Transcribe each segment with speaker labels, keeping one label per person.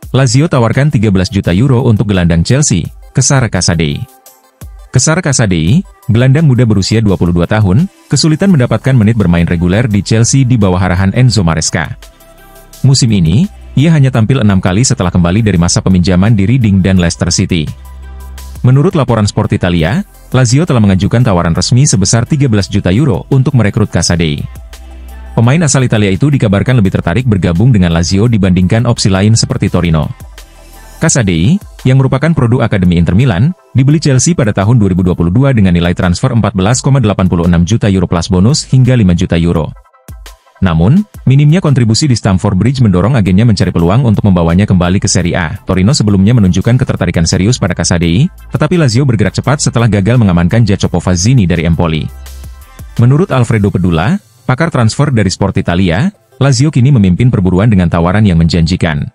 Speaker 1: Lazio tawarkan 13 juta euro untuk gelandang Chelsea, Cesare Casadei. Cesare Casadei, gelandang muda berusia 22 tahun, kesulitan mendapatkan menit bermain reguler di Chelsea di bawah arahan Enzo Maresca. Musim ini, ia hanya tampil 6 kali setelah kembali dari masa peminjaman di Reading dan Leicester City. Menurut laporan Sport Italia, Lazio telah mengajukan tawaran resmi sebesar 13 juta euro untuk merekrut Casadei. Pemain asal Italia itu dikabarkan lebih tertarik bergabung dengan Lazio dibandingkan opsi lain seperti Torino. Casadei, yang merupakan produk Akademi Inter Milan, dibeli Chelsea pada tahun 2022 dengan nilai transfer 14,86 juta euro plus bonus hingga 5 juta euro. Namun, minimnya kontribusi di Stamford Bridge mendorong agennya mencari peluang untuk membawanya kembali ke Serie A. Torino sebelumnya menunjukkan ketertarikan serius pada Casadei, tetapi Lazio bergerak cepat setelah gagal mengamankan Jacopo Fazzini dari Empoli. Menurut Alfredo Pedula, pakar transfer dari Sport Italia, Lazio kini memimpin perburuan dengan tawaran yang menjanjikan.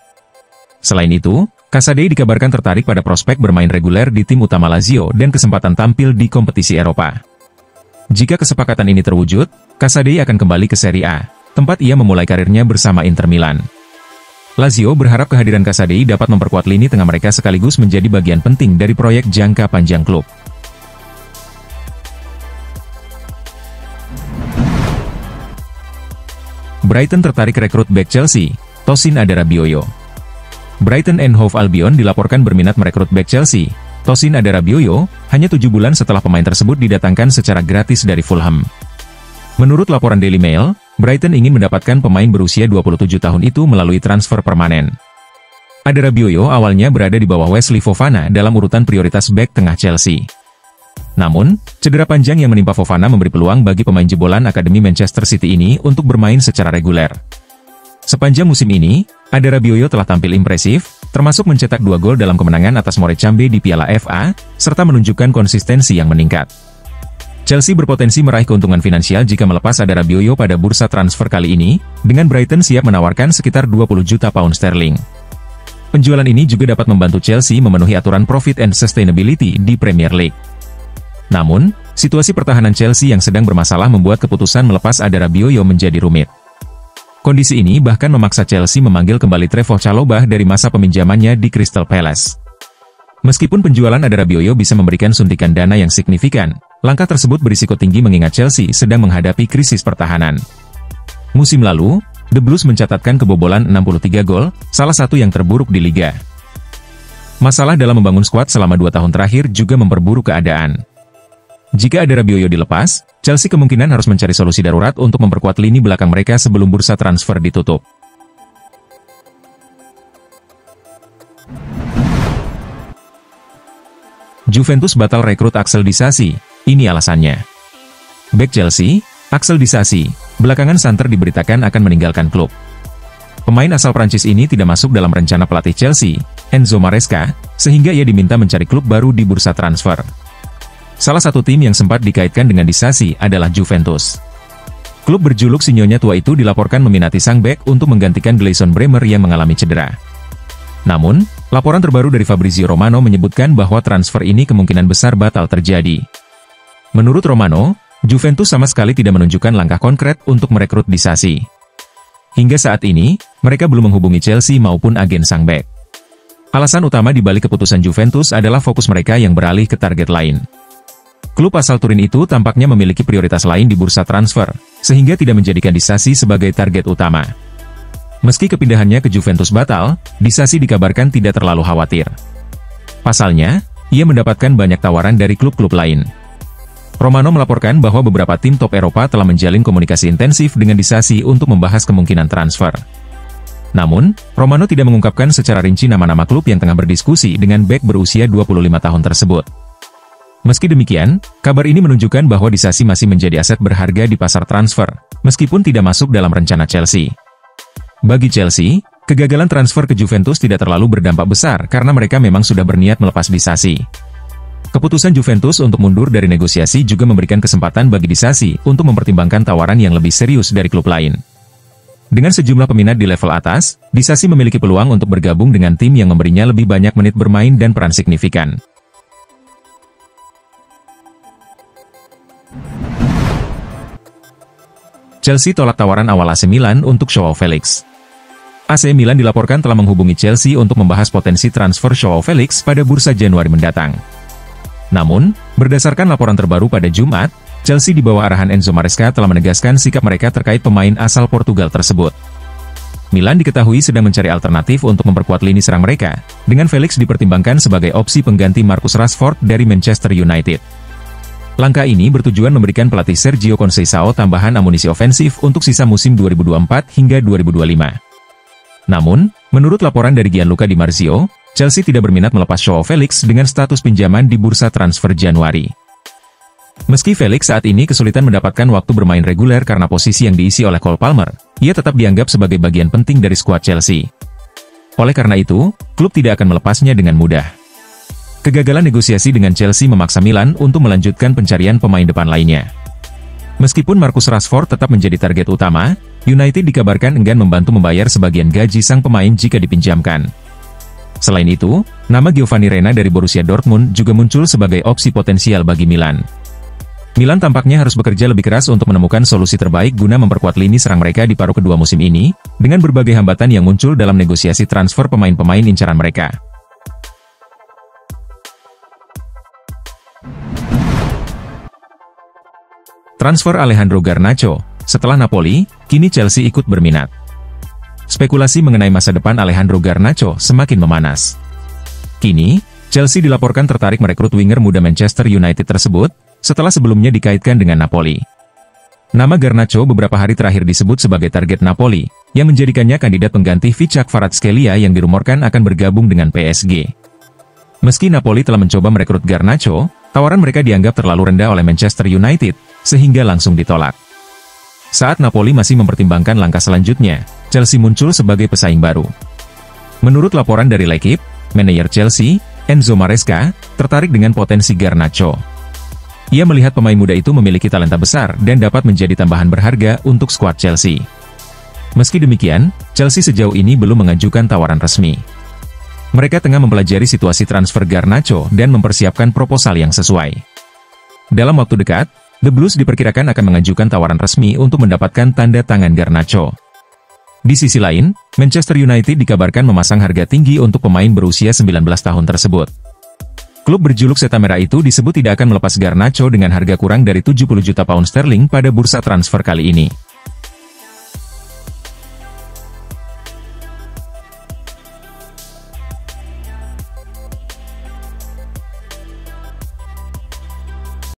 Speaker 1: Selain itu, Casadei dikabarkan tertarik pada prospek bermain reguler di tim utama Lazio dan kesempatan tampil di kompetisi Eropa. Jika kesepakatan ini terwujud, Casadei akan kembali ke Serie A, tempat ia memulai karirnya bersama Inter Milan. Lazio berharap kehadiran Casadei dapat memperkuat lini tengah mereka sekaligus menjadi bagian penting dari proyek jangka panjang klub. Brighton tertarik rekrut bek Chelsea, Tosin Adarabioyo. Brighton and Hove Albion dilaporkan berminat merekrut bek Chelsea, Tosin Adarabioyo, hanya 7 bulan setelah pemain tersebut didatangkan secara gratis dari Fulham. Menurut laporan Daily Mail, Brighton ingin mendapatkan pemain berusia 27 tahun itu melalui transfer permanen. Adarabioyo awalnya berada di bawah Wesley Fofana dalam urutan prioritas bek tengah Chelsea. Namun, cedera panjang yang menimpa Fofana memberi peluang bagi pemain jebolan Akademi Manchester City ini untuk bermain secara reguler. Sepanjang musim ini, Adarabioyo telah tampil impresif, termasuk mencetak 2 gol dalam kemenangan atas Morecambe di Piala FA, serta menunjukkan konsistensi yang meningkat. Chelsea berpotensi meraih keuntungan finansial jika melepas Adarabioyo pada bursa transfer kali ini, dengan Brighton siap menawarkan sekitar 20 juta pound sterling. Penjualan ini juga dapat membantu Chelsea memenuhi aturan profit and sustainability di Premier League. Namun, situasi pertahanan Chelsea yang sedang bermasalah membuat keputusan melepas Adarabioyo menjadi rumit. Kondisi ini bahkan memaksa Chelsea memanggil kembali Trevoh Chalobah dari masa peminjamannya di Crystal Palace. Meskipun penjualan Adarabioyo bisa memberikan suntikan dana yang signifikan, langkah tersebut berisiko tinggi mengingat Chelsea sedang menghadapi krisis pertahanan. Musim lalu, The Blues mencatatkan kebobolan 63 gol, salah satu yang terburuk di liga. Masalah dalam membangun skuad selama 2 tahun terakhir juga memperburuk keadaan. Jika Adarabioyo dilepas, Chelsea kemungkinan harus mencari solusi darurat untuk memperkuat lini belakang mereka sebelum bursa transfer ditutup. Juventus batal rekrut Axel Disasi, ini alasannya. Bek Chelsea, Axel Disasi, belakangan santer diberitakan akan meninggalkan klub. Pemain asal Prancis ini tidak masuk dalam rencana pelatih Chelsea, Enzo Maresca, sehingga ia diminta mencari klub baru di bursa transfer. Salah satu tim yang sempat dikaitkan dengan Disasi adalah Juventus. Klub berjuluk Sinyonya Tua itu dilaporkan meminati sang bek untuk menggantikan Gleison Bremer yang mengalami cedera. Namun, laporan terbaru dari Fabrizio Romano menyebutkan bahwa transfer ini kemungkinan besar batal terjadi. Menurut Romano, Juventus sama sekali tidak menunjukkan langkah konkret untuk merekrut Disasi. Hingga saat ini, mereka belum menghubungi Chelsea maupun agen sang bek. Alasan utama di balik keputusan Juventus adalah fokus mereka yang beralih ke target lain. Klub asal Turin itu tampaknya memiliki prioritas lain di bursa transfer, sehingga tidak menjadikan Disasi sebagai target utama. Meski kepindahannya ke Juventus batal, Disasi dikabarkan tidak terlalu khawatir. Pasalnya, ia mendapatkan banyak tawaran dari klub-klub lain. Romano melaporkan bahwa beberapa tim top Eropa telah menjalin komunikasi intensif dengan Disasi untuk membahas kemungkinan transfer. Namun, Romano tidak mengungkapkan secara rinci nama-nama klub yang tengah berdiskusi dengan bek berusia 25 tahun tersebut. Meski demikian, kabar ini menunjukkan bahwa Disasi masih menjadi aset berharga di pasar transfer, meskipun tidak masuk dalam rencana Chelsea. Bagi Chelsea, kegagalan transfer ke Juventus tidak terlalu berdampak besar karena mereka memang sudah berniat melepas Disasi. Keputusan Juventus untuk mundur dari negosiasi juga memberikan kesempatan bagi Disasi untuk mempertimbangkan tawaran yang lebih serius dari klub lain. Dengan sejumlah peminat di level atas, Disasi memiliki peluang untuk bergabung dengan tim yang memberinya lebih banyak menit bermain dan peran signifikan. Chelsea tolak tawaran awal AC Milan untuk Joao Felix. AC Milan dilaporkan telah menghubungi Chelsea untuk membahas potensi transfer Joao Felix pada bursa Januari mendatang. Namun, berdasarkan laporan terbaru pada Jumat, Chelsea di bawah arahan Enzo Maresca telah menegaskan sikap mereka terkait pemain asal Portugal tersebut. Milan diketahui sedang mencari alternatif untuk memperkuat lini serang mereka, dengan Felix dipertimbangkan sebagai opsi pengganti Marcus Rashford dari Manchester United. Langkah ini bertujuan memberikan pelatih Sergio Conceição tambahan amunisi ofensif untuk sisa musim 2024 hingga 2025. Namun, menurut laporan dari Gianluca Di Marzio, Chelsea tidak berminat melepas Joao Felix dengan status pinjaman di bursa transfer Januari. Meski Felix saat ini kesulitan mendapatkan waktu bermain reguler karena posisi yang diisi oleh Cole Palmer, ia tetap dianggap sebagai bagian penting dari skuad Chelsea. Oleh karena itu, klub tidak akan melepasnya dengan mudah. Kegagalan negosiasi dengan Chelsea memaksa Milan untuk melanjutkan pencarian pemain depan lainnya. Meskipun Marcus Rashford tetap menjadi target utama, United dikabarkan enggan membantu membayar sebagian gaji sang pemain jika dipinjamkan. Selain itu, nama Giovanni Reina dari Borussia Dortmund juga muncul sebagai opsi potensial bagi Milan. Milan tampaknya harus bekerja lebih keras untuk menemukan solusi terbaik guna memperkuat lini serang mereka di paruh kedua musim ini, dengan berbagai hambatan yang muncul dalam negosiasi transfer pemain-pemain incaran mereka. Transfer Alejandro Garnacho, setelah Napoli, kini Chelsea ikut berminat. Spekulasi mengenai masa depan Alejandro Garnacho semakin memanas. Kini, Chelsea dilaporkan tertarik merekrut winger muda Manchester United tersebut, setelah sebelumnya dikaitkan dengan Napoli. Nama Garnacho beberapa hari terakhir disebut sebagai target Napoli, yang menjadikannya kandidat pengganti Vichak Kvaratskhelia yang dirumorkan akan bergabung dengan PSG. Meski Napoli telah mencoba merekrut Garnacho, tawaran mereka dianggap terlalu rendah oleh Manchester United, sehingga langsung ditolak. Saat Napoli masih mempertimbangkan langkah selanjutnya, Chelsea muncul sebagai pesaing baru. Menurut laporan dari L'Equipe, manajer Chelsea, Enzo Maresca, tertarik dengan potensi Garnacho. Ia melihat pemain muda itu memiliki talenta besar dan dapat menjadi tambahan berharga untuk skuad Chelsea. Meski demikian, Chelsea sejauh ini belum mengajukan tawaran resmi. Mereka tengah mempelajari situasi transfer Garnacho dan mempersiapkan proposal yang sesuai. Dalam waktu dekat, The Blues diperkirakan akan mengajukan tawaran resmi untuk mendapatkan tanda tangan Garnacho. Di sisi lain, Manchester United dikabarkan memasang harga tinggi untuk pemain berusia 19 tahun tersebut. Klub berjuluk Seta Merah itu disebut tidak akan melepas Garnacho dengan harga kurang dari 70 juta pound sterling pada bursa transfer kali ini.